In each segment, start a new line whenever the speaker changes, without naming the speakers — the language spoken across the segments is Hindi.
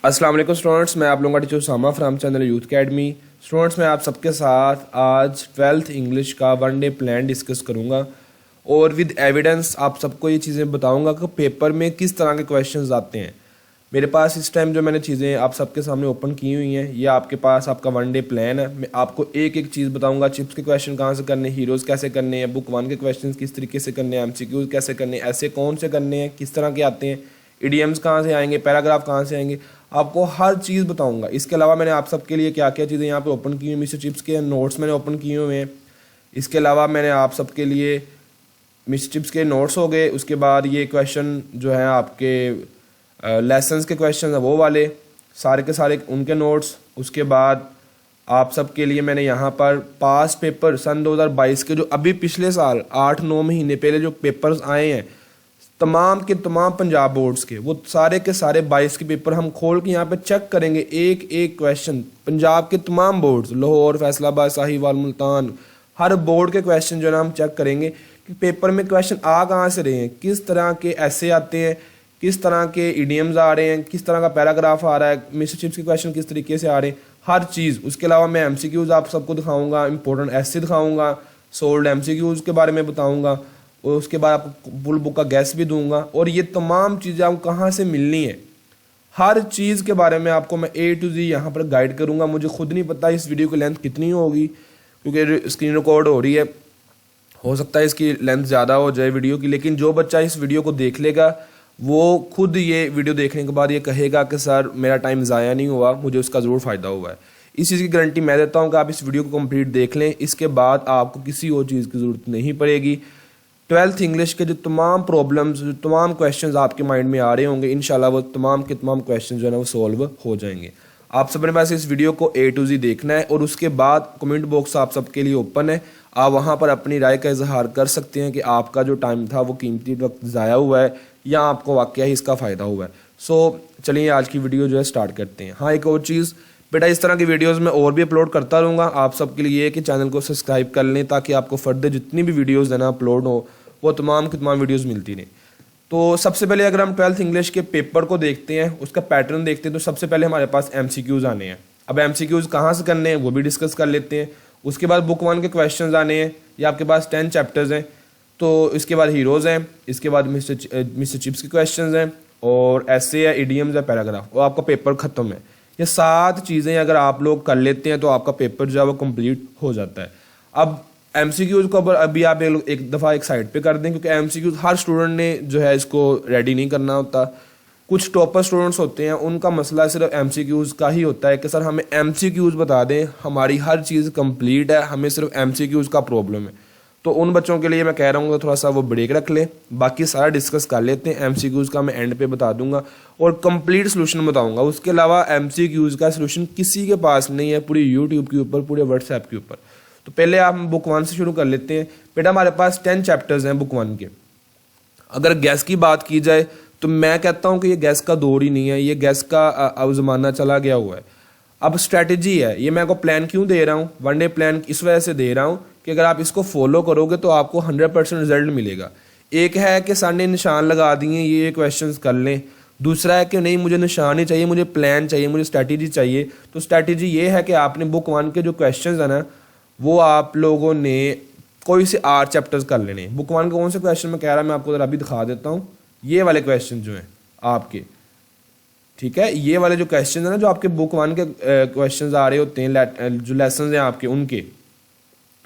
अस्सलाम वालेकुम स्टूडेंट्स, मैं आप लोगों का teacher Usama from channel Youth Academy. Students, मैं आप सबके साथ आज 12th इंग्लिश का वन डे प्लान डिस्कस करूंगा और विद एविडेंस आप सबको ये चीज़ें बताऊंगा कि पेपर में किस तरह के क्वेश्चंस आते हैं। मेरे पास इस टाइम जो मैंने चीज़ें आप सबके सामने ओपन की हुई हैं, ये आपके पास आपका वन डे प्लान है। मैं आपको एक एक चीज़ बताऊंगा। चिप्स के क्वेश्चन कहाँ से करने, हीरोज़ कैसे करने हैं, बुक वन के क्वेश्चन किस तरीके से करने हैं, MCQs कैसे करने हैं, ऐसे कौन से करने हैं, किस तरह के आते हैं, इडियम्स कहाँ से आएंगे, पैराग्राफ कहाँ से आएंगे, आपको हर चीज़ बताऊंगा। इसके अलावा मैंने आप सबके लिए क्या क्या चीज़ें यहाँ पे ओपन की हुई, मिस्टर चिप्स के नोट्स मैंने ओपन किए हुए हैं। इसके अलावा मैंने आप सबके लिए मिस्टर चिप्स के नोट्स हो गए, उसके बाद ये क्वेश्चन जो है आपके लेसन्स के क्वेश्चन है वो वाले सारे के सारे उनके नोट्स। उसके बाद आप सबके लिए मैंने यहाँ पर पास पेपर सन 2022 के जो अभी पिछले साल 8-9 महीने पहले जो पेपर्स आए हैं तमाम के तमाम पंजाब बोर्ड्स के, वो सारे के सारे 22 के पेपर हम खोल के यहाँ पे चेक करेंगे। एक एक क्वेश्चन पंजाब के तमाम बोर्ड्स, लाहौर, फैसलाबाद, साहिवाल, मुल्तान, हर बोर्ड के क्वेश्चन जो है ना हम चेक करेंगे कि पेपर में क्वेश्चन आ कहाँ से रहे हैं, किस तरह के ऐसे आते हैं, किस तरह के इडियम्स आ रहे हैं, किस तरह का पैराग्राफ आ रहा है, मिस्टर चिप्स के क्वेश्चन किस तरीके से आ रहे हैं, हर चीज़। उसके अलावा मैं MCQs आप सबको दिखाऊंगा, इंपॉर्टेंट ऐसे दिखाऊंगा, सोल्ड MCQs के बारे में बताऊंगा और उसके बाद आपको फुल बुक का गैस भी दूंगा। और ये तमाम चीज़ें आपको कहाँ से मिलनी है, हर चीज़ के बारे में आपको मैं A to Z यहाँ पर गाइड करूँगा। मुझे खुद नहीं पता इस वीडियो की लेंथ कितनी होगी, क्योंकि स्क्रीन रिकॉर्ड हो रही है, हो सकता है इसकी लेंथ ज़्यादा हो जाए वीडियो की, लेकिन जो बच्चा इस वीडियो को देख लेगा वो खुद ये वीडियो देखने के बाद ये कहेगा कि सर मेरा टाइम ज़ाया नहीं हुआ, मुझे उसका ज़रूर फ़ायदा हुआ है। इस चीज़ की गारंटी मैं देता हूँ कि आप इस वीडियो को कंप्लीट देख लें, इसके बाद आपको किसी और चीज़ की ज़रूरत नहीं पड़ेगी। 12th इंग्लिश के जो तमाम प्रॉब्लम्स, जो तमाम क्वेश्चंस आपके माइंड में आ रहे होंगे, इंशाल्लाह वो तमाम के तमाम क्वेश्चन जो है ना वो सॉल्व हो जाएंगे। आप सबने पास इस वीडियो को A to Z देखना है और उसके बाद कमेंट बॉक्स आप सबके लिए ओपन है। आप वहाँ पर अपनी राय का इजहार कर सकते हैं कि आपका जो टाइम था वो कीमती वक्त ज़ाया हुआ है या आपको वाकई ही इसका फ़ायदा हुआ है। सो चलिए आज की वीडियो जो है स्टार्ट करते हैं। हाँ, एक और चीज़ बेटा, इस तरह की वीडियोस मैं और भी अपलोड करता रहूँगा। आप सबके लिए कि चैनल को सब्सक्राइब कर लें ताकि आपको फर्दर जितनी भी वीडियोज़ है ना अपलोड हो वो तमाम की तमाम वीडियोज़ मिलती रहें। तो सबसे पहले अगर हम 12th इंग्लिश के पेपर को देखते हैं, उसका पैटर्न देखते हैं, तो सबसे पहले हमारे पास MCQs आने हैं। अब MCQs कहाँ से करने हैं वो भी डिस्कस कर लेते हैं। उसके बाद बुक वन के क्वेश्चंस आने हैं, ये आपके पास 10 चैप्टर्स हैं। तो इसके बाद हीरोज़ हैं, इसके बाद मिस्टर चिप्स के क्वेश्चंस हैं और ऐसे है, इडियम्स है, पैराग्राफ, और आपका पेपर ख़त्म है। ये 7 चीज़ें अगर आप लोग कर लेते हैं तो आपका पेपर जो है वो कंप्लीट हो जाता है। अब MCQs को अभी आप एक दफ़ा एक साइड पे कर दें, क्योंकि MCQs हर स्टूडेंट ने जो है इसको रेडी नहीं करना होता। कुछ टॉपर स्टूडेंट्स होते हैं, उनका मसला सिर्फ MCQs का ही होता है कि सर हमें MCQs बता दें, हमारी हर चीज़ कंप्लीट है, हमें सिर्फ MCQs का प्रॉब्लम है। तो उन बच्चों के लिए मैं कह रहा हूँ थोड़ा सा वो ब्रेक रख लें, बाकी सारा डिस्कस कर लेते हैं। MCQs का मैं एंड पे बता दूंगा और कंप्लीट सोल्यूशन बताऊंगा। उसके अलावा MCQs का सोल्यूशन किसी के पास नहीं है, पूरी यूट्यूब के ऊपर, पूरे व्हाट्सएप के ऊपर। तो पहले आप बुक वन से शुरू कर लेते हैं। बेटा हमारे पास 10 चैप्टर्स हैं बुक वन के। अगर गैस की बात की जाए तो मैं कहता हूँ कि ये गैस का दौर ही नहीं है, ये गैस का अब ज़माना चला गया हुआ है। अब स्ट्रैटेजी है, ये मैं आपको प्लान क्यों दे रहा हूँ, वन डे प्लान इस वजह से दे रहा हूँ कि अगर आप इसको फॉलो करोगे तो आपको 100% रिजल्ट मिलेगा। एक है कि सर ने निशान लगा दिए, ये क्वेश्चंस कर लें। दूसरा है कि नहीं, मुझे निशान ही चाहिए, मुझे प्लान चाहिए, मुझे स्ट्रैटेजी चाहिए। तो स्ट्रैटेजी ये है कि आपने बुक वन के जो क्वेश्चंस है ना वो आप लोगों ने कोई से 8 चैप्टर्स कर लेने। बुक वन के कौन से क्वेश्चन मैं कह रहा मैं आपको जरा अभी दिखा देता हूँ। ये वाले क्वेश्चन जो हैं आपके, ठीक है, ये वाले जो क्वेश्चन है ना जो आपके बुक वन के क्वेश्चन आ रहे होते हैं, जो लेसन हैं आपके, उनके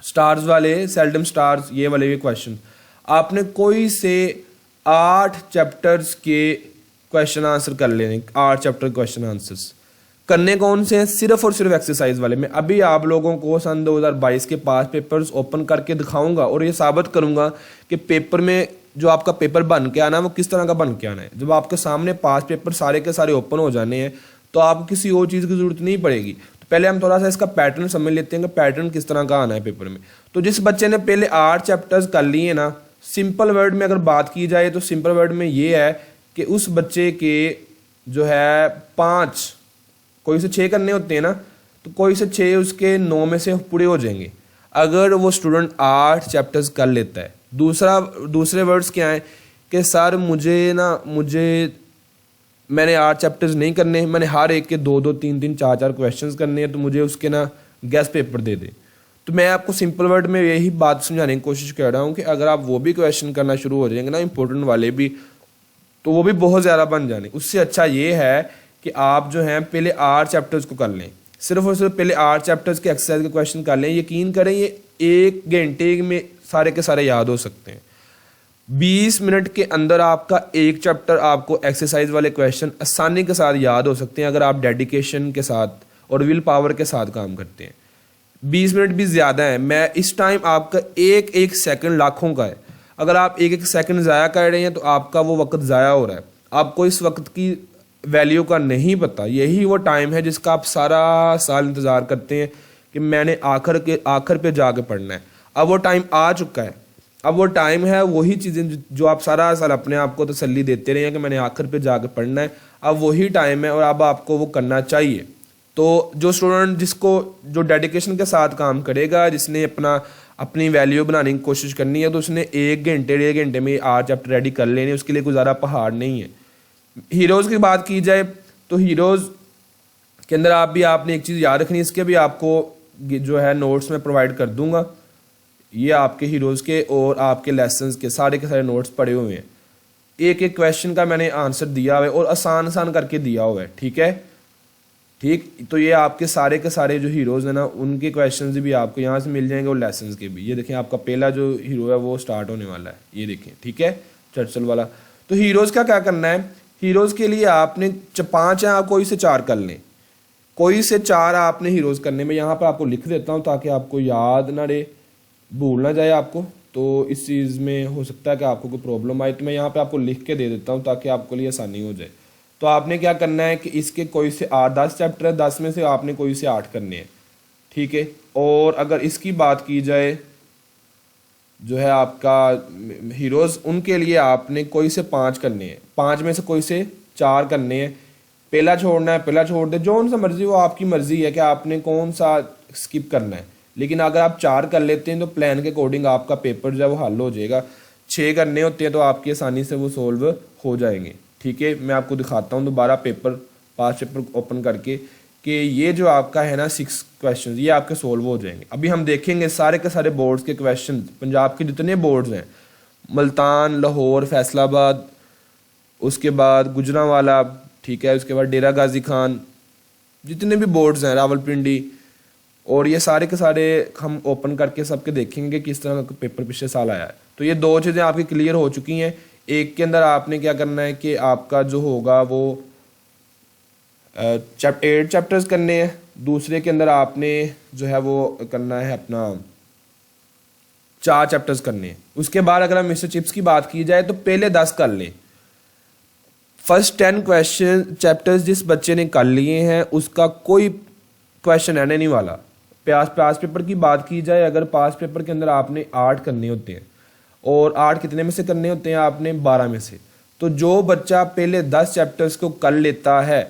स्टार्स वाले, सेल्डम स्टार्स, ये वाले भी क्वेश्चन आपने कोई से 8 चैप्टर्स के क्वेश्चन आंसर कर लेने। 8 चैप्टर क्वेश्चन आंसर्स करने कौन से हैं, सिर्फ और सिर्फ एक्सरसाइज वाले। मैं अभी आप लोगों को सन 2022 के पास पेपर्स ओपन करके दिखाऊंगा और ये साबित करूंगा कि पेपर में जो आपका पेपर बन के आना है वो किस तरह का बन के आना है। जब आपके सामने 5 पेपर सारे के सारे ओपन हो जाने हैं तो आपको किसी और चीज़ की जरूरत नहीं पड़ेगी। तो पहले हम थोड़ा सा इसका पैटर्न समझ लेते हैं कि पैटर्न किस तरह का आना है पेपर में। तो जिस बच्चे ने पहले 8 चैप्टर्स कर लिए ना, सिंपल वर्ड में अगर बात की जाए तो सिंपल वर्ड में ये है कि उस बच्चे के जो है 5, कोई से 6 करने होते हैं ना, तो कोई से 6 उसके 9 में से पूरे हो जाएंगे अगर वो स्टूडेंट 8 चैप्टर्स कर लेता है। दूसरे वर्ड्स क्या है कि सर मुझे मैंने 8 चैप्टर्स नहीं करने, मैंने हर एक के 2-2 3-3 4-4 क्वेश्चंस करने हैं, तो मुझे उसके ना गेस्ट पेपर दे दे। तो मैं आपको सिंपल वर्ड में यही बात समझाने की कोशिश कर रहा हूँ कि अगर आप वो भी क्वेश्चन करना शुरू हो जाएंगे ना इंपॉर्टेंट वाले भी, तो वो भी बहुत ज़्यादा बन जाने। उससे अच्छा ये है कि आप जो हैं पहले 8 चैप्टर्स को कर लें, सिर्फ और सिर्फ पहले 8 चैप्टर्स के एक्सरसाइज के क्वेश्चन कर लें। यकीन करें ये 1 घंटे में सारे के सारे याद हो सकते हैं। 20 मिनट के अंदर आपका एक चैप्टर आपको एक्सरसाइज वाले क्वेश्चन आसानी के साथ याद हो सकते हैं अगर आप डेडिकेशन के साथ और विल पावर के साथ काम करते हैं। 20 मिनट भी ज़्यादा है। मैं इस टाइम आपका एक एक सेकंड लाखों का है। अगर आप एक एक सेकंड ज़ाया कर रहे हैं तो आपका वो वक्त ज़ाया हो रहा है, आपको इस वक्त की वैल्यू का नहीं पता। यही वो टाइम है जिसका आप सारा साल इंतज़ार करते हैं कि मैंने आखिर पे जाके पढ़ना है। अब वो टाइम आ चुका है। अब वो टाइम है, वही चीज़ें जो आप सारा साल अपने आप को तसल्ली देते रहे हैं कि मैंने आखिर पे जाके पढ़ना है, अब वही टाइम है और अब आपको वो करना चाहिए। तो जो स्टूडेंट जो डेडिकेशन के साथ काम करेगा, जिसने अपनी वैल्यू बनाने की कोशिश करनी है, तो उसने 1 घंटे 1.5 घंटे में 8 चैप्टर रेडी कर लेने, उसके लिए गुजारा पहाड़ नहीं है। हीरोज़ की बात की जाए तो हीरोज़ के अंदर आपने एक चीज़ याद रखनी है, इसके भी आपको जो है नोट्स में प्रोवाइड कर दूंगा। ये आपके हीरोज़ के और आपके लेसन्स के सारे नोट्स पड़े हुए हैं। एक एक क्वेश्चन का मैंने आंसर दिया हुआ है और आसान करके दिया हुआ है। ठीक है, ठीक। तो ये आपके सारे के सारे जो हीरोज़ हैं ना, उनके क्वेश्चंस भी आपको यहाँ से मिल जाएंगे और लेसन्स के भी। ये देखें, आपका पहला जो हीरो है वो स्टार्ट होने वाला है, ये देखें। ठीक है, चर्चिल वाला। तो हीरोज़ का क्या करना है, हीरोज़ के लिए आपने 5 हैं, आप कोई से 4 कर लें। कोई से 4 आपने हीरोज़ करने में, यहाँ पर आपको लिख देता हूँ ताकि आपको याद ना रहे, भूल ना जाए आपको। तो इस चीज़ में हो सकता है कि आपको कोई प्रॉब्लम आए, तो मैं यहाँ पर आपको लिख के दे देता हूँ ताकि आपके लिए आसानी हो जाए। तो आपने क्या करना है कि इसके कोई से 10 चैप्टर है, 10 में से आपने कोई से 8 करने हैं। ठीक है, और अगर इसकी बात की जाए जो है आपका हीरोज़, उनके लिए आपने कोई से 5 करने हैं, 5 में से कोई से 4 करने हैं। पहला छोड़ना है, पहला छोड़ दे, जो उनसे मर्जी, वो आपकी मर्जी है कि आपने कौन सा स्किप करना है। लेकिन अगर आप 4 कर लेते हैं तो प्लान के अकॉर्डिंग आपका पेपर जो है वो हल हो जाएगा। 6 करने होते हैं तो आपकी आसानी से वो सोल्व हो जाएंगे। ठीक है, मैं आपको दिखाता हूँ दोबारा पास पेपर ओपन करके कि ये जो आपका है ना 6 क्वेश्चन, ये आपके सोल्व हो जाएंगे। अभी हम देखेंगे सारे के सारे बोर्ड्स के क्वेश्चन, पंजाब के जितने बोर्ड्स हैं, मुल्तान, लाहौर, फैसलाबाद, उसके बाद गुजरांवाला, ठीक है, उसके बाद डेरा गाजी खान, जितने भी बोर्ड्स हैं, रावलपिंडी, और ये सारे के सारे हम ओपन करके सबके देखेंगे किस तरह का पेपर पिछले साल आया है। तो ये 2 चीज़ें आपकी क्लियर हो चुकी हैं। एक के अंदर आपने क्या करना है कि आपका जो होगा वो 8 चैप्टर्स करने हैं, दूसरे के अंदर आपने जो है वो करना है अपना 4 चैप्टर्स करने हैं। उसके बाद अगर हम मिस्टर चिप्स की बात की जाए तो पहले 10 कर लें। फर्स्ट 10 क्वेश्चन चैप्टर्स जिस बच्चे ने कर लिए हैं उसका कोई क्वेश्चन रहने नहीं वाला। पास पेपर की बात की जाए, अगर पास पेपर के अंदर आपने 8 करने होते हैं, और 8 कितने में से करने होते हैं आपने, 12 में से। तो जो बच्चा पहले 10 चैप्टर्स को कर लेता है,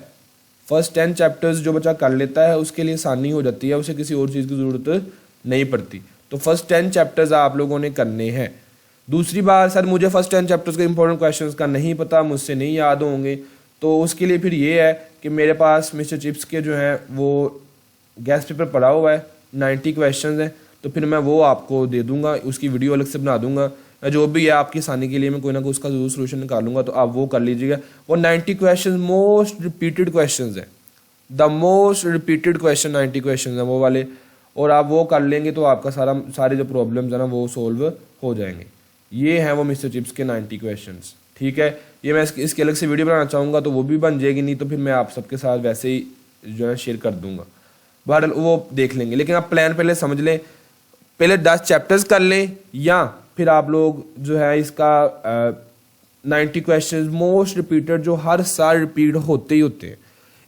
फर्स्ट 10 चैप्टर्स जो बच्चा कर लेता है, उसके लिए आसानी हो जाती है, उसे किसी और चीज़ की ज़रूरत नहीं पड़ती। तो फर्स्ट 10 चैप्टर्स आप लोगों ने करने हैं। दूसरी बात, सर मुझे फर्स्ट 10 चैप्टर्स के इंपॉर्टेंट क्वेश्चंस का नहीं पता, मुझसे नहीं याद होंगे, तो उसके लिए फिर ये है कि मेरे पास मिस्टर चिप्स के जो हैं वो गेस्ट पेपर पड़ा हुआ है, 90 क्वेश्चन हैं, तो फिर मैं वो आपको दे दूंगा, उसकी वीडियो अलग से बना दूंगा। जो भी है आपकी आसानी के लिए मैं कोई ना कोई उसका जरूर सोल्यूशन निकालूंगा, तो आप वो कर लीजिएगा। वो 90 क्वेश्चन मोस्ट रिपीटेड क्वेश्चन हैं, the most repeated question 90 question हैं वो वाले, और आप वो कर लेंगे तो आपका सारे जो प्रॉब्लम्स है ना वो सोल्व हो जाएंगे। ये हैं वो मिस्टर चिप्स के 90 क्वेश्चन। ठीक है, ये मैं इसके अलग से वीडियो बनाना चाहूँगा तो वो भी बन जाएगी, नहीं तो फिर मैं आप सबके साथ वैसे ही जो है शेयर कर दूंगा, बहरहाल वो देख लेंगे। लेकिन आप प्लान पहले समझ लें, पहले 10 चैप्टर्स कर लें, या फिर आप लोग जो है इसका 90 क्वेश्चन मोस्ट रिपीटेड जो हर साल रिपीट होते ही होते हैं।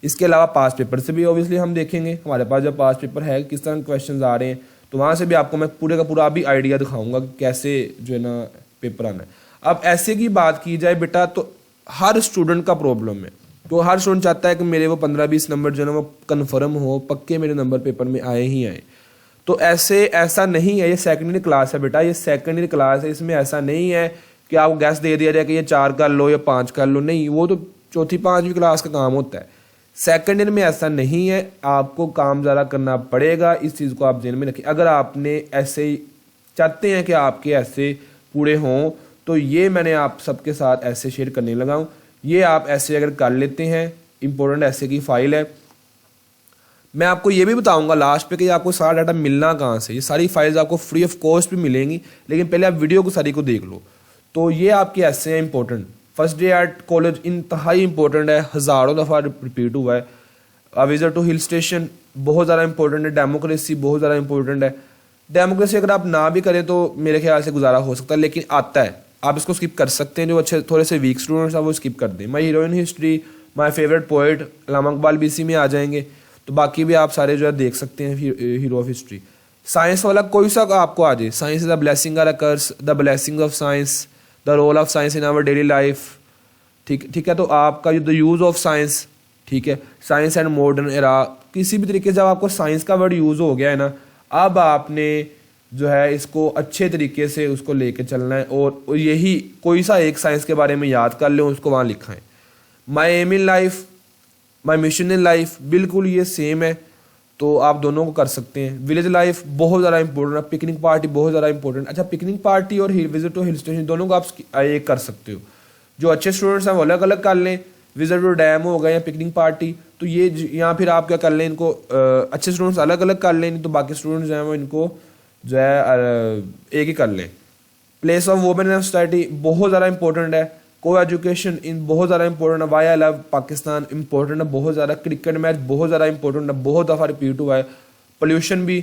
इसके अलावा पास पेपर से भी ऑब्वियसली हम देखेंगे, हमारे पास जब पास पेपर है किस तरह क्वेश्चन आ रहे हैं, तो वहाँ से भी आपको मैं पूरे का पूरा अभी आइडिया दिखाऊंगा कि कैसे जो है ना पेपर आना है। अब ऐसे की बात की जाए बेटा, तो हर स्टूडेंट का प्रॉब्लम है, तो हर स्टूडेंट चाहता है कि मेरे वो 15-20 नंबर जो है ना वो कन्फर्म हो, पक्के मेरे नंबर पेपर में आए ही आए। तो ऐसा नहीं है, ये सेकेंडरी क्लास है बेटा, ये सेकेंडरी क्लास है, इसमें ऐसा नहीं है कि आपको गैस दे दिया जाए कि ये 4 कर लो या 5 कर लो, नहीं, वो तो चौथी पाँचवीं क्लास का काम होता है। सेकंड ईयर में ऐसा नहीं है, आपको काम ज़्यादा करना पड़ेगा। इस चीज़ को आप ध्यान में रखें। अगर आपने ऐसे चाहते हैं कि आपके ऐसे पूरे हों, तो ये मैंने आप सबके साथ ऐसे शेयर करने लगा हूँ। ये आप ऐसे अगर कर लेते हैं, इम्पोर्टेंट ऐसे की फ़ाइल है। मैं आपको ये भी बताऊंगा लास्ट पे कि आपको सारा डाटा मिलना कहाँ से। ये सारी फाइल्स आपको फ्री ऑफ कॉस्ट भी मिलेंगी, लेकिन पहले आप वीडियो को सारी को देख लो। तो ये आपके ऐसे हैं important. First day at college इंतहाई इंपॉर्टेंट है, हज़ारों दफ़ा रिपीट हुआ है। A visit to hill station बहुत ज़्यादा इंपॉर्टेंट है। डेमोक्रेसी बहुत ज़्यादा इंपॉर्टेंट है। डेमोक्रेसी अगर आप ना भी करें तो मेरे ख्याल से गुजारा हो सकता है, लेकिन आता है, आप इसको स्किप कर सकते हैं। जो अच्छे थोड़े से वीक स्टूडेंट्स हैं वो स्किप कर दें। My hero in history, my favourite poet Allama Iqbal भी इसी में आ जाएंगे। तो बाकी भी आप सारे जो है देख सकते हैं हीरो ऑफ हिस्ट्री। साइंस वाला कोई सा आपको आ जाए, science is the blessing or a curse, the blessing of science, the role of science in our daily life. ठीक है। तो आपका द यूज़ ऑफ साइंस, ठीक है, साइंस एंड मॉडर्न एरा, किसी भी तरीके से जब आपको साइंस का वर्ड यूज़ हो गया है ना, अब आपने जो है इसको अच्छे तरीके से उसको लेके चलना है। और यही कोई सा एक साइंस के बारे में याद कर लें, उसको वहाँ लिखा है। My aim in life, my mission in life, बिल्कुल ये सेम है, तो आप दोनों को कर सकते हैं। विलेज लाइफ बहुत ज़्यादा इंपॉर्टेंट है। पिकनिक पार्टी बहुत ज़्यादा इंपॉर्टेंट। अच्छा, पिकनिक पार्टी और विजिट टू हिल स्टेशन दोनों को आप एक कर सकते हो। जो अच्छे स्टूडेंट्स हैं वो अलग अलग कर लें, विजिट टू डैम हो गया या पिकनिक पार्टी, तो ये या फिर आप क्या कर लें, इनको अच्छे स्टूडेंट्स अलग अलग कर लें, तो बाकी स्टूडेंट्स जो हैं वो इनको जो है एक ही कर लें। Place of women in society बहुत ज़्यादा इंपॉर्टेंट है। को एजुकेशन इन बहुत ज़्यादा इंपॉर्टेंट है। Why I love Pakistan important है बहुत ज़्यादा। क्रिकेट मैच बहुत ज़्यादा इंपॉर्टेंट है, बहुत दफ़ा रिपीट हुआ है। पोल्यूशन भी,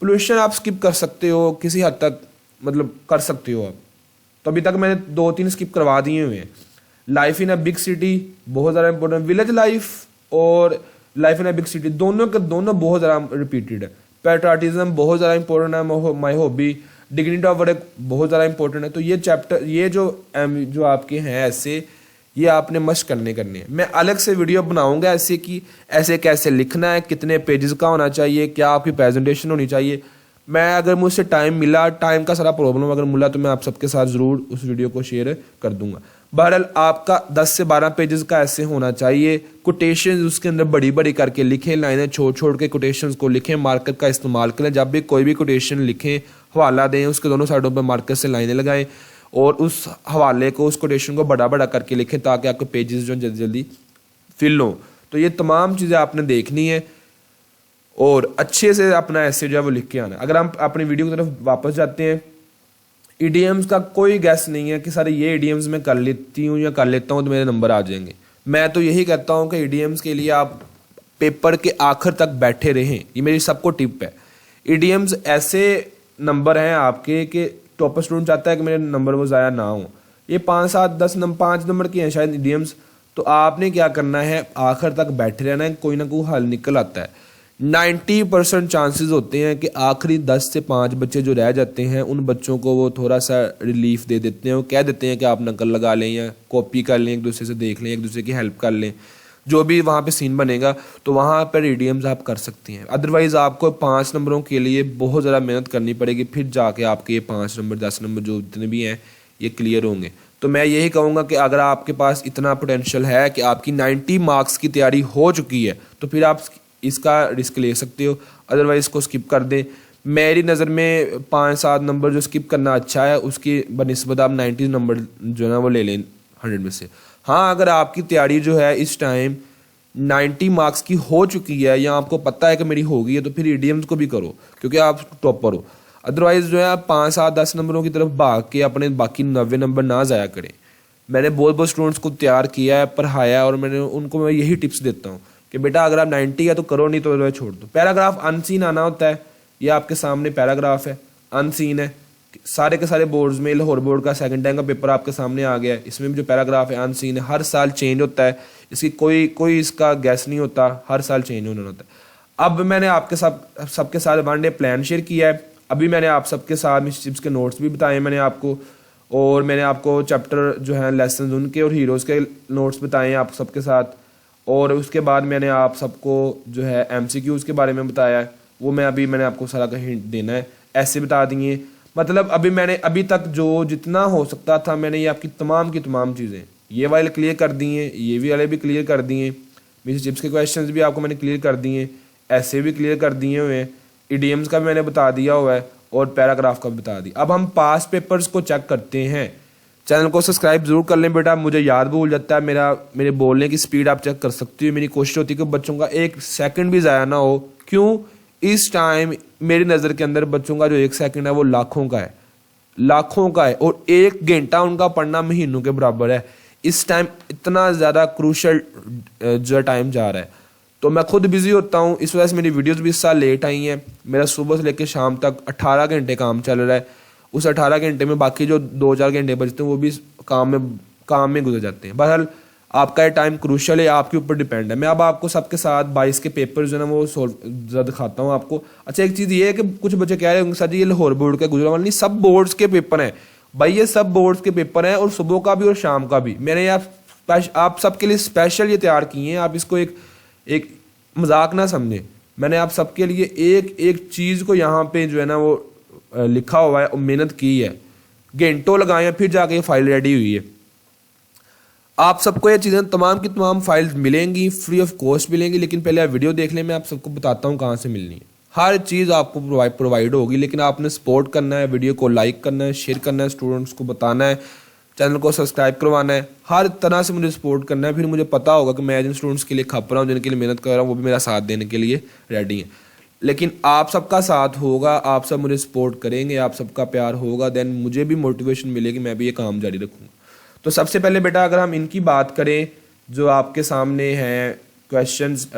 पोल्यूशन आप स्किप कर सकते हो किसी हद तक, मतलब कर सकते हो आप। तो अभी तक मैंने 2-3 स्किप करवा दिए हुए हैं। Life in a big city बहुत ज़्यादा इंपॉर्टेंट। विलेज लाइफ और life in a big city दोनों के दोनों बहुत ज़्यादा रिपीटेड है। पैट्रियटिज्म बहुत ज़्यादा इंपॉर्टेंट है। My hobby, dignity of work बहुत ज़्यादा इंपॉर्टेंट है। तो ये चैप्टर, ये जो आपके हैं ऐसे, ये आपने मस्ट करने हैं। मैं अलग से वीडियो बनाऊंगा ऐसे कि ऐसे कैसे लिखना है, कितने पेजेस का होना चाहिए, क्या आपकी प्रेजेंटेशन होनी चाहिए। मैं अगर मुझसे टाइम मिला, टाइम का सारा प्रॉब्लम अगर मिला, तो मैं आप सबके साथ ज़रूर उस वीडियो को शेयर कर दूंगा। बहरहाल आपका 10 से 12 पेजेस का ऐसे होना चाहिए। कोटेशन उसके अंदर बड़ी बड़ी करके लिखें, लाइनें छोड़ छोड़ के कोटेशंस को लिखें, मार्कर का इस्तेमाल करें। जब भी कोई भी कोटेशन लिखें, हवाला दें, उसके दोनों साइडों पर मार्कर से लाइनें लगाएं और उस हवाले को, उस कोटेशन को बड़ा बड़ा करके लिखें, ताकि आपके पेजेस जो जल्दी जल्दी फिल हों। तो ये तमाम चीज़ें आपने देखनी है और अच्छे से अपना ऐसे जो है वो लिख के आना। अगर हम अपनी वीडियो की तरफ वापस जाते हैं, ईडीएम्स का कोई गैस नहीं है कि सारे ये ईडीएम्स मैं कर लेती हूँ या कर लेता हूँ तो मेरे नंबर आ जाएंगे। मैं तो यही कहता हूँ कि ईडीएम्स के लिए आप पेपर के आखिर तक बैठे रहें, ये मेरी सबको टिप है। ईडीएम्स ऐसे नंबर हैं आपके कि टॉपर स्टूडेंट चाहता है कि मेरे नंबर वो ज़ाया ना हो। ये 5, 7, 10 नंबर 5 नंबर की हैं शायद ईडीएम्स। तो आपने क्या करना है, आखिर तक बैठे रहना है, कोई ना कोई हल निकल आता है। 90% चांसेस होते हैं कि आखिरी 10 से 5 बच्चे जो रह जाते हैं, उन बच्चों को वो थोड़ा सा रिलीफ दे देते हैं। वो कह देते हैं कि आप नकल लगा लें या कॉपी कर लें, एक दूसरे से देख लें, एक दूसरे की हेल्प कर लें, जो भी वहाँ पे सीन बनेगा, तो वहाँ पर ईडीएम्स आप कर सकती हैं। अदरवाइज़ आपको 5 नंबरों के लिए बहुत ज़्यादा मेहनत करनी पड़ेगी, फिर जाके आपके ये 5 नंबर 10 नंबर जो जितने भी हैं ये क्लियर होंगे। तो मैं यही कहूँगा कि अगर आपके पास इतना पोटेंशियल है कि आपकी 90 मार्क्स की तैयारी हो चुकी है, तो फिर आप इसका रिस्क ले सकते हो, अदरवाइज इसको स्किप कर दें। मेरी नज़र में 5-7 नंबर जो स्किप करना अच्छा है, उसकी बनिस्बत आप 90 नंबर जो है ना वो ले लें 100 में से। हाँ, अगर आपकी तैयारी जो है इस टाइम 90 मार्क्स की हो चुकी है या आपको पता है कि मेरी हो गई है, तो फिर ईडीएम्स को भी करो क्योंकि आप टॉपर हो। अदरवाइज जो है आप 5, 7, 10 नंबरों की तरफ भाग के अपने बाकी 90 नंबर ना ज़ाया करें। मैंने बहुत बहुत स्टूडेंट्स को तैयार किया है, पढ़ाया, और मैंने उनको मैं यही टिप्स देता हूँ कि बेटा अगर आप 90 है तो करो, नहीं तो छोड़ दो। पैराग्राफ अनसीन आना होता है, ये आपके सामने पैराग्राफ है, अनसीन है। सारे के सारे बोर्ड्स में, लाहौर बोर्ड का सेकंड टाइम का पेपर आपके सामने आ गया है, इसमें भी जो पैराग्राफ है अनसीन है, हर साल चेंज होता है, इसकी कोई इसका गैस नहीं होता, हर साल चेंज होना होता है। अब मैंने आपके साथ सबके साथ 1 डे प्लान शेयर किया है। अभी मैंने आप सबके साथ मिस्टिप्स के नोट्स भी बताए मैंने आपको, और मैंने आपको चैप्टर जो है लेसन उनके और हीरोज़ के नोट्स बताए हैं आप सबके साथ। और उसके बाद मैंने आप सबको जो है MCQs के बारे में बताया है, वो मैंने आपको सारा का हिंट देना है, ऐसे बता दिए। मतलब अभी तक जो जितना हो सकता था मैंने ये आपकी तमाम की तमाम चीज़ें ये वाले क्लियर कर दिए, ये भी वाले भी क्लियर कर दिए, मिस्टर चिप्स के क्वेश्चंस भी आपको मैंने क्लियर कर दिए, ऐसे भी क्लियर कर दिए हुए हैं, इडियम्स का भी मैंने बता दिया हुआ है और पैराग्राफ का भी बता दिया। अब हम पास पेपर्स को चेक करते हैं। चैनल को सब्सक्राइब जरूर कर लें बेटा, मुझे याद भूल जाता है, मेरे बोलने की स्पीड आप चेक कर सकती हो। मेरी कोशिश होती है कि बच्चों का एक सेकंड भी ज़ाया ना हो। क्यों? इस टाइम मेरी नज़र के अंदर बच्चों का जो एक सेकंड है वो लाखों का है, लाखों का है, और एक घंटा उनका पढ़ना महीनों के बराबर है। इस टाइम इतना ज़्यादा क्रूशल जो टाइम जा रहा है, तो मैं खुद बिजी होता हूँ, इस वजह से मेरी वीडियोस भी इस साल लेट आई हैं। मेरा सुबह से लेकर शाम तक 18 घंटे काम चल रहा है। उस 18 घंटे में बाकी जो 2-4 घंटे बचते हैं वो भी काम में गुजर जाते हैं। बहरहाल आपका ये टाइम क्रूशल है, आपके ऊपर डिपेंड है। मैं अब आपको सबके साथ 22 के पेपर जो है ना वो सोल्व दिखाता हूँ आपको। अच्छा, एक चीज़ ये है कि कुछ बच्चे कह रहे होंगे सर जी ये लाहौर बोर्ड के गुजरावाल नहीं, सब बोर्ड्स के पेपर हैं भाई, ये सब बोर्ड्स के पेपर हैं, और सुबह का भी और शाम का भी। मैंने आप सबके लिए स्पेशल ये तैयार किए हैं। आप इसको एक मजाक ना समझें, मैंने आप सबके लिए एक एक चीज़ को यहाँ पे जो है ना वो लिखा हुआ है और मेहनत की है, घंटों लगाए हैं, फिर जाके ये फाइल रेडी हुई है। आप सबको ये चीज़ें तमाम की तमाम फाइल्स मिलेंगी, फ्री ऑफ कॉस्ट मिलेंगी, लेकिन पहले आप वीडियो देख लें, मैं आप सबको बताता हूँ कहाँ से मिलनी है। हर चीज़ आपको प्रोवाइड होगी, लेकिन आपने सपोर्ट करना है, वीडियो को लाइक करना है, शेयर करना है, स्टूडेंट्स को बताना है, चैनल को सब्सक्राइब करवाना है, हर तरह से मुझे सपोर्ट करना है। फिर मुझे पता होगा कि मैं जिन स्टूडेंट्स के लिए खप रहा हूँ, जिनके लिए मेहनत कर रहा हूँ, वो भी मेरा साथ देने के लिए रेडी हैं। लेकिन आप सबका साथ होगा, आप सब मुझे सपोर्ट करेंगे, आप सबका प्यार होगा, देन मुझे भी मोटिवेशन मिलेगी, मैं भी ये काम जारी रखूँगा। तो सबसे पहले बेटा अगर हम इनकी बात करें, जो आपके सामने हैं क्वेश्चंस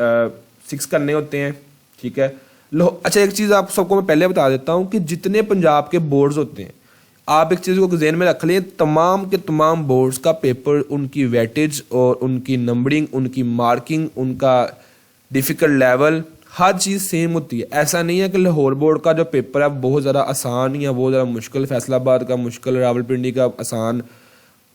6 करने होते हैं, ठीक है। अच्छा, एक चीज़ आप सबको मैं पहले बता देता हूँ कि जितने पंजाब के बोर्ड्स होते हैं, आप एक चीज़ को ज़हन में रख लें, तमाम के तमाम बोर्ड्स का पेपर, उनकी वेटेज और उनकी नंबरिंग, उनकी मार्किंग, उनका डिफ़िकल्ट लेवल, हर चीज़ सेम होती है। ऐसा नहीं है कि लाहौर बोर्ड का जो पेपर है बहुत ज़्यादा आसान या बहुत ज़्यादा मुश्किल, फैसलाबाद का मुश्किल, रावलपिंडी का आसान,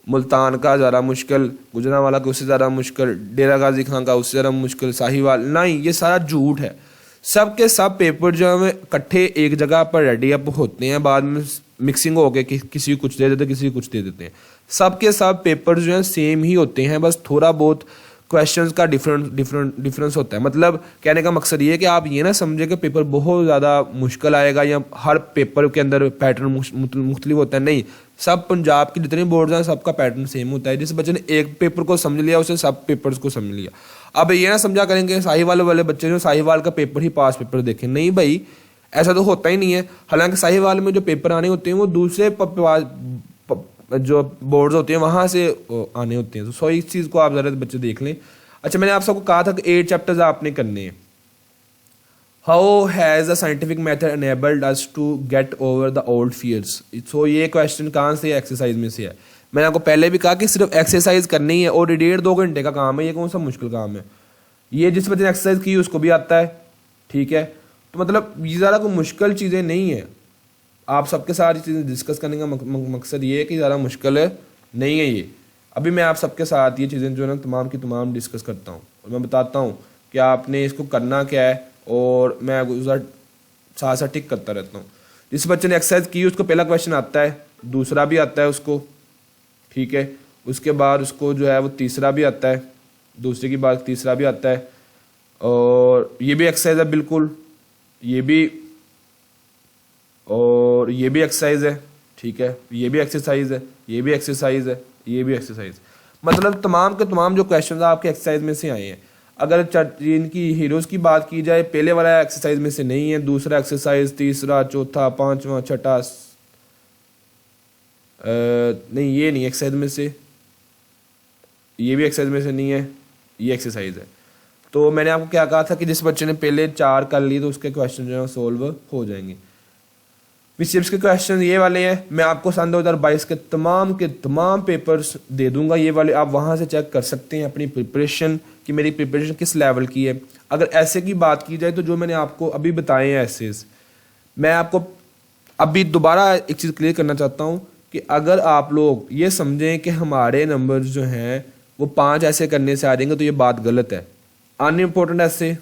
मुल्तान का ज़्यादा मुश्किल, गुजरांवाला का उससे ज़्यादा मुश्किल, डेरा गाजी खान का उससे ज़्यादा मुश्किल, साहिवाल। नहीं, ये सारा झूठ है। सब के सब पेपर जो है इकट्ठे एक जगह पर रेडी अप होते हैं, बाद में मिक्सिंग हो के किसी को कुछ दे देते हैं, किसी को कुछ दे देते हैं। सब के सब पेपर जो हैं सेम ही होते हैं, बस थोड़ा बहुत क्वेश्चंस का डिफरेंस होता है। मतलब कहने का मकसद ये है कि आप ये ना समझे कि पेपर बहुत ज़्यादा मुश्किल आएगा या हर पेपर के अंदर पैटर्न मुख्तलिफ होता है। नहीं, सब पंजाब के जितने बोर्ड्स हैं सबका पैटर्न सेम होता है। जिस बच्चे ने एक पेपर को समझ लिया उसे सब पेपर्स को समझ लिया। अब ये ना समझा करेंगे साहिवाल वाले बच्चे जो साहिवाल का पेपर ही पास पेपर देखें, नहीं भाई, ऐसा तो होता ही नहीं है। हालांकि साहिवाल में जो पेपर आने होते हैं वो दूसरे जो बोर्ड्स होते हैं वहाँ से आने होते हैं, तो सो इस चीज़ को आप ज़रा बच्चे देख लें। अच्छा, मैंने आप सबको कहा था कि 8 चैप्टर्स आपने करने हैं। How has the scientific method enabled us to get over the old fears. So ये क्वेश्चन कहाँ से एक्सरसाइज में से है। मैंने आपको पहले भी कहा कि सिर्फ एक्सरसाइज करनी है और 1.5-2 घंटे का काम है, ये कौन सा मुश्किल काम है। ये जिस बच्चे ने एक्सरसाइज की उसको भी आता है, ठीक है। तो मतलब ये ज़्यादा कोई मुश्किल चीज़ें नहीं है। आप सबके साथ ये चीज़ें डिस्कस करने का मकसद ये है कि ज़्यादा मुश्किल नहीं है ये। अभी मैं आप सबके साथ ये चीज़ें जो है ना तमाम की तमाम डिस्कस करता हूँ और मैं बताता हूँ कि आपने इसको करना क्या है, और मैं साथ साथ टिक करता रहता हूँ। जिस बच्चे ने एक्सरसाइज की उसको पहला क्वेश्चन आता है, दूसरा भी आता है उसको, ठीक है। उसके बाद उसको जो है वो तीसरा भी आता है, दूसरे की बाद तीसरा भी आता है, और ये भी एक्सरसाइज है बिल्कुल, ये भी, और ये भी एक्सरसाइज है, ठीक है। ये भी एक्सरसाइज है, ये भी एक्सरसाइज है, ये भी एक्सरसाइज। मतलब तमाम के तमाम जो क्वेश्चन आपके एक्सरसाइज में से आए हैं। अगर इनकी हीरोज़ की बात की जाए, पहले वाला एक्सरसाइज में से नहीं है, दूसरा एक्सरसाइज, तीसरा, चौथा, पांचवा, छठा, नहीं ये नहीं एक्सरसाइज में से, ये भी एक्सरसाइज में से नहीं है, ये एक्सरसाइज है। तो मैंने आपको क्या कहा था कि जिस बच्चे ने पहले 4 कर लिए तो उसके क्वेश्चन जो है सोल्व हो जाएंगे। विशिप्स के क्वेश्चन ये वाले हैं। मैं आपको सन 2022 के तमाम पेपर्स दे दूंगा, ये वाले आप वहाँ से चेक कर सकते हैं अपनी प्रिपरेशन कि मेरी प्रिपरेशन किस लेवल की है। अगर ऐसे की बात की जाए तो जो मैंने आपको अभी बताए हैं ऐसेस, मैं आपको अभी दोबारा एक चीज़ क्लियर करना चाहता हूँ कि अगर आप लोग ये समझें कि हमारे नंबर्स जो हैं वो 5 ऐसे करने से आ जाएंगे तो ये बात गलत है। अनइम्पोर्टेंट ऐसे,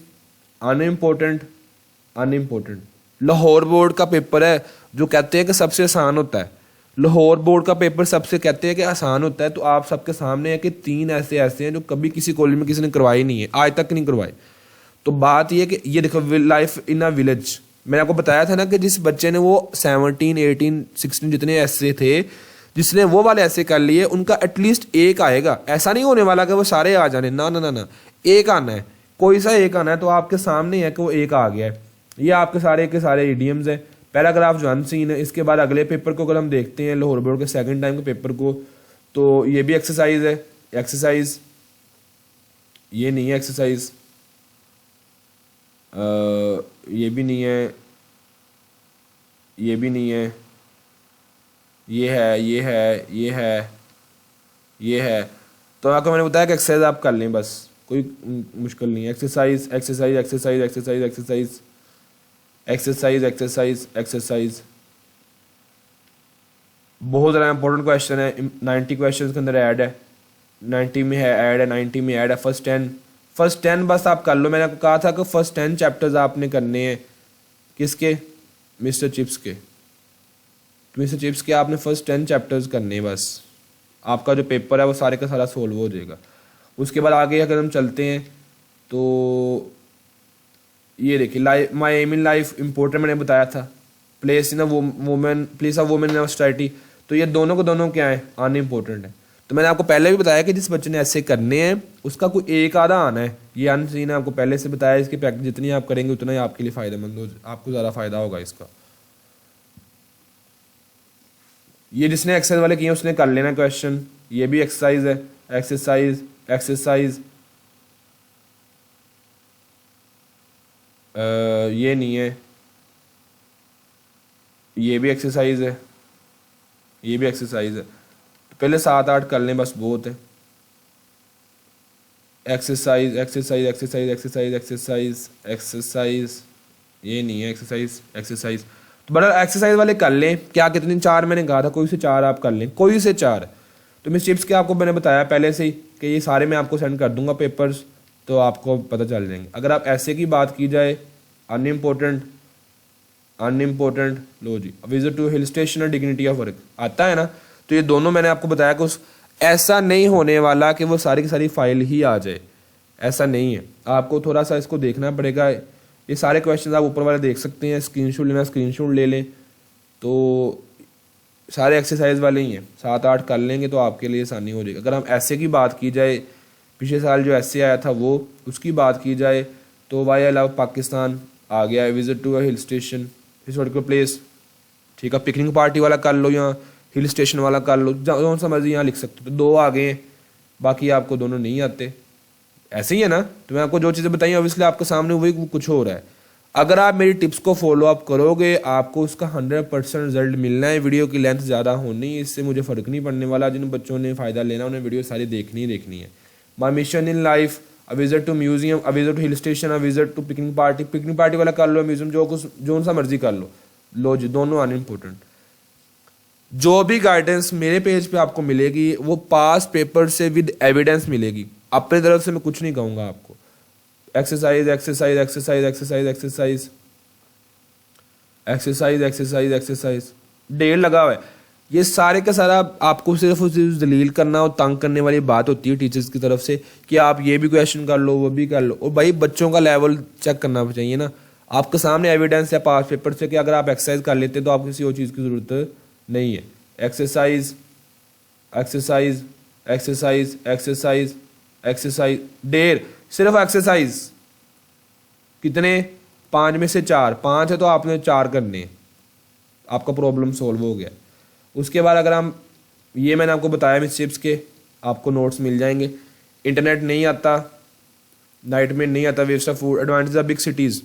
अनइम्पोर्टेंट लाहौर बोर्ड का पेपर है जो कहते हैं कि सबसे आसान होता है, लाहौर बोर्ड का पेपर सबसे कहते हैं कि आसान होता है, तो आप सबके सामने है कि 3 ऐसे हैं जो कभी किसी कॉलेज में किसी ने करवाई नहीं है, आज तक नहीं करवाए। तो बात ये कि ये देखो, लाइफ इन अ विलेज, मैंने आपको बताया था ना कि जिस बच्चे ने वो 17, 18, 16 जितने ऐसे थे, जिसने वो वाले ऐसे कर लिए, उनका एटलीस्ट एक आएगा। ऐसा नहीं होने वाला कि वो सारे आ जाने, ना ना ना ना, एक आना है, कोई सा एक आना है। तो आपके सामने है कि वो एक आ गया है। ये आपके सारे के सारे इडियम्स हैं। पैराग्राफ जो अनसीन है। इसके बाद अगले पेपर को अगर हम देखते हैं, लाहौर बोर्ड के सेकंड टाइम के पेपर को, तो ये भी एक्सरसाइज है। एक्सरसाइज ये नहीं है, एक्सरसाइज ये भी नहीं है, ये भी नहीं है, ये है, ये है, ये है, ये है। तो आपको मैंने बताया कि एक्सरसाइज आप कर लें, बस कोई मुश्किल नहीं है। Exercise exercise exercise exercise exercise exercise exercise exercise बहुत ज़्यादा इंपॉर्टेंट क्वेश्चन है। 90 क्वेश्चन के अंदर ऐड है, 90 में है ऐड है, 90 में ऐड है। फर्स्ट 10 बस आप कर लो। मैंने आपको कहा था कि फर्स्ट 10 चैप्टर्स आपने करने हैं। किसके? मिस्टर चिप्स के। मिस्टर चिप्स के आपने फर्स्ट 10 चैप्टर्स करने हैं बस। आपका जो पेपर है वो सारे का सारा सोल्व हो जाएगा। उसके बाद आगे अगर हम चलते हैं तो ये देखिए, life my aim in life important मैंने बताया था। Place in women, place of women in society, तो ये दोनों को दोनों क्या है, अन इम्पोर्टेंट है। तो मैंने आपको पहले भी बताया कि जिस बच्चे ने ऐसे करने हैं उसका कोई एक आधा आना है। ये अनसीन है, आपको पहले से बताया। इसकी प्रैक्टिस जितनी आप करेंगे उतना ही आपके लिए फ़ायदेमंद हो, आपको ज़्यादा फ़ायदा होगा इसका। ये जिसने एक्सरसाइज वाले किए उसने कर लेना क्वेश्चन। ये भी एक्सरसाइज है, एक्सरसाइज एक्सरसाइज ये नहीं है, ये भी एक्सरसाइज है, ये भी एक्सरसाइज है। तो पहले 7-8 कर लें बस, बहुत है। Exercise exercise exercise exercise exercise exercise ये नहीं है, एक्सरसाइज एक्सरसाइज। तो बड़ा एक्सरसाइज वाले कर लें। क्या कितने? 4 मैंने कहा था, कोई से 4 आप कर लें, कोई से 4। तो मिस चिप्स के आपको मैंने बताया पहले से ही कि ये सारे मैं आपको सेंड कर दूंगा पेपर्स, तो आपको पता चल जाएंगे। अगर आप ऐसे की बात की जाए, अनइम्पोर्टेंट अनइम्पोर्टेंट, लो जी, विजिट टू हिल स्टेशन और डिग्निटी ऑफ वर्क आता है ना। तो ये दोनों मैंने आपको बताया कि ऐसा नहीं होने वाला कि वो सारी की सारी फाइल ही आ जाए, ऐसा नहीं है। आपको थोड़ा सा इसको देखना पड़ेगा। ये सारे क्वेश्चन आप ऊपर वाले देख सकते हैं, स्क्रीनशॉट लेना स्क्रीनशॉट ले लें। तो सारे एक्सरसाइज वाले ही हैं, 7-8 कर लेंगे तो आपके लिए आसानी हो जाएगी। अगर हम ऐसे की बात की जाए, पिछले साल जो ऐसे आया था वो, उसकी बात की जाए तो वाई आई लव पाकिस्तान आ गया है। Visit to a hill station, historical place, ठीक है। पिकनिक पार्टी वाला कर लो या हिल स्टेशन वाला कर लो, जौन सा मर्जी यहाँ लिख सकते हो। तो 2 आ गए हैं, बाकी आपको दोनों नहीं आते। ऐसे ही है ना। तो मैं आपको जो चीज़ें बताई ऑब्वियसली आपके सामने वही कुछ हो रहा है। अगर आप मेरी टिप्स को फॉलो अप करोगे, आपको उसका 100% रिजल्ट मिलना है। वीडियो की लेंथ ज़्यादा होनी, इससे मुझे फ़र्क नहीं पड़ने वाला। जिन बच्चों ने फ़ायदा लेना उन्हें वीडियो सारी देखनी ही देखनी है। My mission in life, a visit to museum, a visit to hill station, a visit to picnic party वाला कर लो, म्यूजियम जो सा मर्जी कर लो जी, दोनों अनइम्पोर्टेंट। जो भी गाइडेंस मेरे पेज पे आपको मिलेगी वो पास पेपर से विद एविडेंस मिलेगी। अपनी तरफ से मैं कुछ नहीं कहूँगा आपको। Exercise exercise exercise exercise exercise exercise exercise exercise 1.5 लगा हुआ है। ये सारे का सारा आपको सिर्फ दलील करना और तंग करने वाली बात होती है टीचर्स की तरफ से कि आप ये भी क्वेश्चन कर लो, वो भी कर लो। और भाई बच्चों का लेवल चेक करना चाहिए ना। आपके सामने एविडेंस है पास पेपर से कि अगर आप एक्सरसाइज कर लेते तो आपको किसी और चीज़ की ज़रूरत नहीं है। Exercise exercise exercise exercise exercise 1.5 सिर्फ एक्सरसाइज। कितने? 5 में से 4, 5 है तो आपने 4 करने हैं, आपका प्रॉब्लम सॉल्व हो गया। उसके बाद अगर हम, ये मैंने आपको बताया मिस चिप्स के, आपको नोट्स मिल जाएंगे। इंटरनेट नहीं आता, नाइट में नहीं आता, waste of food, advantage of big cities.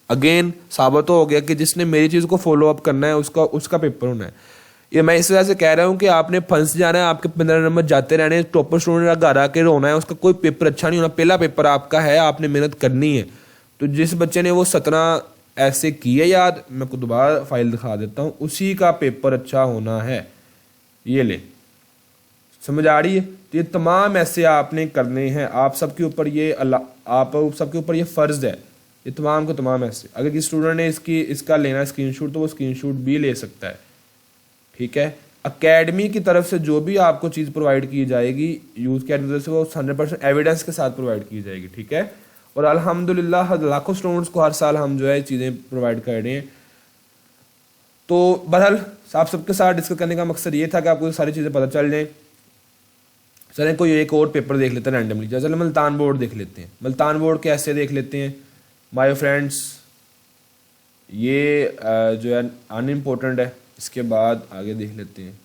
Again साबित हो गया कि जिसने मेरी चीज़ को फॉलो अप करना है उसका पेपर होना है। ये मैं इस वजह से कह रहा हूँ कि आपने फंस जाना है, आपके 15 नंबर जाते रहने हैं, टॉपर स्टूडेंट घर आके रोना है, उसका कोई पेपर अच्छा नहीं होना। पहला पेपर आपका है, आपने मेहनत करनी है। तो जिस बच्चे ने वो 17 ऐसे किए याद, मैं को दोबारा फाइल दिखा देता हूँ, उसी का पेपर अच्छा होना है। ये ले, समझ आ रही है? तो ये तमाम ऐसे आपने करने हैं। आप सबके ऊपर ये फ़र्ज़ है, ये तमाम को तमाम ऐसे। अगर किसी स्टूडेंट ने इसका लेना है स्क्रीनशॉट तो वो स्क्रीनशॉट भी ले सकता है, ठीक है। अकेडमी की तरफ से जो भी आपको चीज़ प्रोवाइड की जाएगी यूथ अकेडमी की तरफ से वो 100% एविडेंस के साथ प्रोवाइड की जाएगी, ठीक है। और अल्हम्दुलिल्लाह लाखों स्टूडेंट्स को हर साल हम जो है चीज़ें प्रोवाइड कर रहे हैं। तो बहरहाल आप सबके साथ डिस्कस करने का मकसद ये था कि आपको सारी चीज़ें पता चल जाएँ। चलें कोई एक और पेपर देख लेते हैं रैंडमली, चलो मुल्तान बोर्ड देख लेते हैं। मुल्तान बोर्ड कैसे देख लेते हैं माय फ्रेंड्स, ये जो है अनइम्पोर्टेंट है, इसके बाद आगे देख लेते हैं,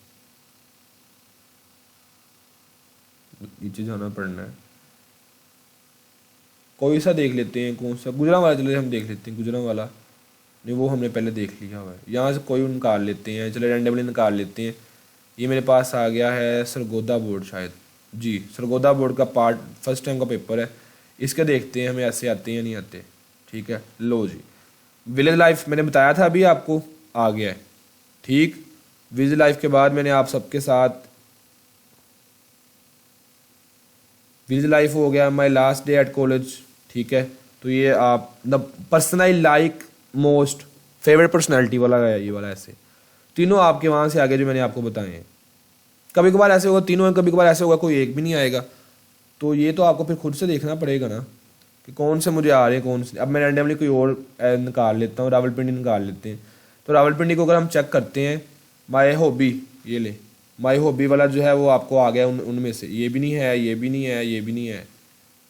नीचे जाना पड़ना है। कोई सा देख लेते हैं, कौन सा, गुजरांवाला चले हम देख लेते हैं। गुजरांवाला नहीं, वो हमने पहले देख लिया हुआ है। यहाँ से कोई निकाल लेते हैं, चले रैंडमली निकाल लेते हैं। ये मेरे पास आ गया है सरगोदा बोर्ड, शायद जी सरगोदा बोर्ड का पार्ट फर्स्ट टाइम का पेपर है। इसके देखते हैं हमें ऐसे आते हैं या नहीं आते, ठीक है। लो जी, विलेज लाइफ मैंने बताया था अभी आपको, आ गया है, ठीक। विलेज लाइफ के बाद मैंने आप सबके साथ विलेज लाइफ हो गया, my last day at college, ठीक है। तो ये आप the person I like most, favourite personality वाला है ये वाला, ऐसे तीनों आपके वहाँ से आगे जो मैंने आपको बताए हैं। कभी कभार ऐसे होगा तीनों हैं, कभी कभार ऐसे होगा कोई एक भी नहीं आएगा। तो ये तो आपको फिर खुद से देखना पड़ेगा ना कि कौन से मुझे आ रहे हैं, कौन से। अब मैं रैंडमली कोई और निकाल लेता हूँ, रावलपिंडी निकाल लेते हैं। तो रावलपिंडी को अगर हम चेक करते हैं, माई हॉबी, ये ले माई हॉबी वाला जो है वो आपको आ गया उनमें से। ये भी नहीं है, ये भी नहीं है, ये भी नहीं है,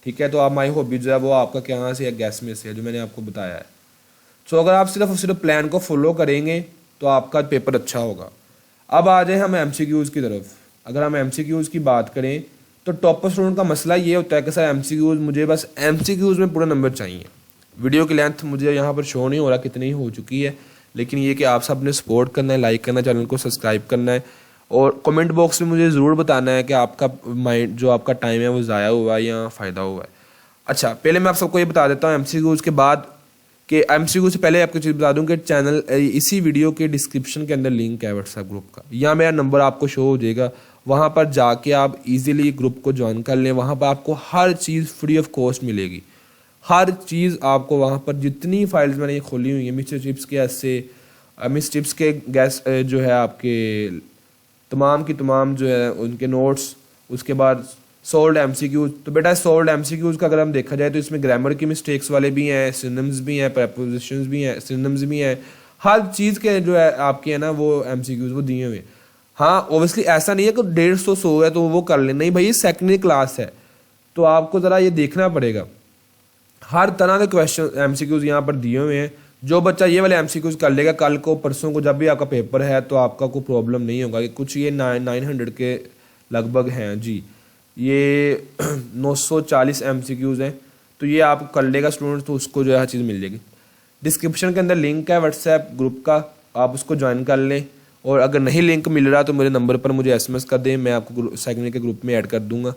ठीक है। तो आप माई हॉबी जो है वो आपका क्या से है, गैस में से है, जो मैंने आपको बताया है। सो अगर आप सिर्फ और सिर्फ प्लान को फॉलो करेंगे तो आपका पेपर अच्छा होगा। अब आ जाए हम एमसीक्यूज़ की तरफ। अगर हम एमसीक्यूज़ की बात करें तो टॉपर स्टूडेंट का मसला ये होता है कि सर एमसीक्यूज़, मुझे बस एमसीक्यूज़ में पूरा नंबर चाहिए। वीडियो की लेंथ मुझे यहाँ पर शो नहीं हो रहा कितनी हो चुकी है, लेकिन ये कि आप सब ने सपोर्ट करना है, लाइक करना है, चैनल को सब्सक्राइब करना है, और कमेंट बॉक्स में मुझे ज़रूर बताना है कि आपका माइंड जो आपका टाइम है वो ज़ाया हुआ है या फ़ायदा हुआ है। अच्छा, पहले मैं आप सबको ये बता देता हूँ एमसीक्यूज़ के बाद कि एमसीक्यू से पहले आपको चीज़ बता दूं कि चैनल, इसी वीडियो के डिस्क्रिप्शन के अंदर लिंक है व्हाट्सएप ग्रुप का, या मेरा नंबर आपको शो हो जाएगा। वहाँ पर जाके आप इजीली ग्रुप को ज्वाइन कर लें। वहाँ पर आपको हर चीज़ फ्री ऑफ कॉस्ट मिलेगी, हर चीज़ आपको वहाँ पर। जितनी फाइल्स मैंने ये खोली हुई हैं, मिस्टर चिप्स के ऐसे, मिस चिप्स के गैस जो है आपके तमाम की तमाम जो है उनके नोट्स, उसके बाद सोल्ड एमसीक्यूज। तो बेटा सोल्ड एमसीक्यूज का अगर हम देखा जाए तो इसमें ग्रामर की मिस्टेक्स वाले भी हैं, सिनोनिम्स भी हैं, प्रेपोजिशंस भी हैं, सिनोनिम्स भी हैं, हर चीज़ के जो है आपके है ना वो एमसीक्यूज वो दिए हुए। हाँ ओबियसली ऐसा नहीं है कि 150 है तो वो कर ले, नहीं भाई, ये सेकेंडरी क्लास है, तो आपको ज़रा ये देखना पड़ेगा। हर तरह के क्वेश्चन एमसीक्यूज यहाँ पर दिए हुए हैं। जो बच्चा ये वाले एमसीक्यूज कर लेगा, कल को परसों को जब भी आपका पेपर है तो आपका कोई प्रॉब्लम नहीं होगा। कि कुछ ये 900 के लगभग हैं जी, ये 940 एमसीक्यूज हैं। तो ये आप कर लेगा स्टूडेंट, तो उसको जो है हर चीज़ मिल जाएगी। डिस्क्रिप्शन के अंदर लिंक है व्हाट्सएप ग्रुप का, आप उसको ज्वाइन कर लें। और अगर नहीं लिंक मिल रहा तो मेरे नंबर पर मुझे एसएमएस कर दें, मैं आपको सेकंड के ग्रुप में ऐड कर दूंगा।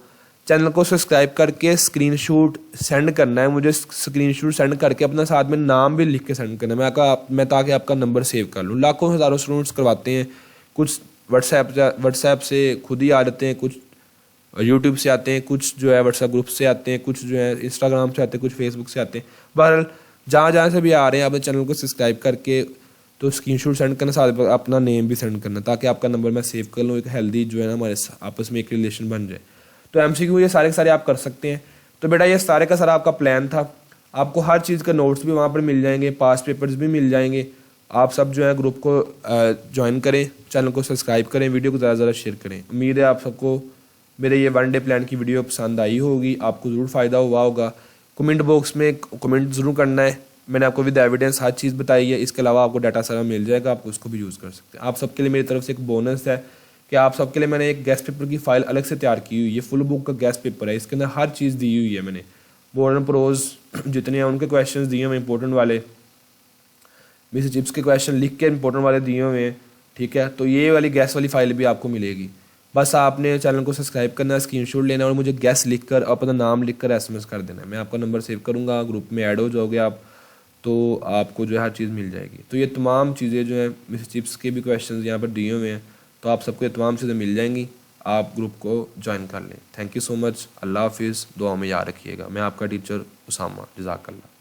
चैनल को सब्सक्राइब करके स्क्रीनशॉट सेंड करना है मुझे, स्क्रीनशॉट सेंड करके अपना साथ में नाम भी लिख के सेंड करना है मैं ताकि आपका नंबर सेव कर लूँ। लाखों हज़ारों स्टूडेंट्स करवाते हैं, कुछ व्हाट्सएप से खुद ही आ जाते हैं, कुछ यूट्यूब से आते हैं, कुछ जो है व्हाट्सएप ग्रुप से आते हैं, कुछ जो है इंस्टाग्राम से आते हैं, कुछ फेसबुक से आते हैं। बहरहाल जहाँ जहाँ से भी आ रहे हैं, अपने चैनल को सब्सक्राइब करके तो स्क्रीनशॉट सेंड करना, साथ अपना नेम भी सेंड करना, ताकि आपका नंबर मैं सेव कर लूँ। एक हेल्दी जो है ना हमारे आपस में एक रिलेशन बन जाए। तो एमसीक्यू ये सारे के सारे आप कर सकते हैं। तो बेटा ये सारे का सारा आपका प्लान था। आपको हर चीज़ का नोट्स भी वहाँ पर मिल जाएंगे, पास पेपर्स भी मिल जाएंगे। आप सब जो है ग्रुप को ज्वाइन करें, चैनल को सब्सक्राइब करें, वीडियो को ज़्यादा से ज़्यादा शेयर करें। उम्मीद है आप सबको मेरे ये वन डे प्लान की वीडियो पसंद आई होगी, आपको ज़रूर फ़ायदा हुआ होगा। कमेंट बॉक्स में कमेंट ज़रूर करना है। मैंने आपको विद एविडेंस हर चीज़ बताई है। इसके अलावा आपको डाटा सारा मिल जाएगा, आप उसको भी यूज़ कर सकते हैं। आप सबके लिए मेरी तरफ से एक बोनस है कि आप सबके लिए मैंने एक गेस्ट पेपर की फ़ाइल अलग से तैयार की हुई है। फुल बुक का गेस्ट पेपर है, इसके अंदर हर चीज़ दी हुई है मैंने। बोर्ड प्रोज जितने हैं उनके क्वेश्चन दिए हुए इंपॉर्टेंट वाले, मिस चिप्स के क्वेश्चन लिख के इंपॉर्टेंट वाले दिए हुए हैं, ठीक है। तो ये वाली गैस वाली फाइल भी आपको मिलेगी। बस आपने चैनल को सब्सक्राइब करना है, स्क्रीनशॉट लेना है और मुझे गैस लिख कर अपना नाम लिख कर एसएमएस कर देना है। मैं आपका नंबर सेव करूँगा, ग्रुप में ऐड हो जाओगे आप, तो आपको जो है हर चीज़ मिल जाएगी। तो ये तमाम चीज़ें जो हैं मिस चिप्स के भी क्वेश्चन यहाँ पर दिए हुए हैं, तो आप सबको ये तमाम चीज़ें मिल जाएंगी। आप ग्रुप को ज्वाइन कर लें। Thank you so much. अल्लाह हाफिज़। दुआ में याद रखिएगा। मैं आपका टीचर उसामा। जज़ाकल्लाह।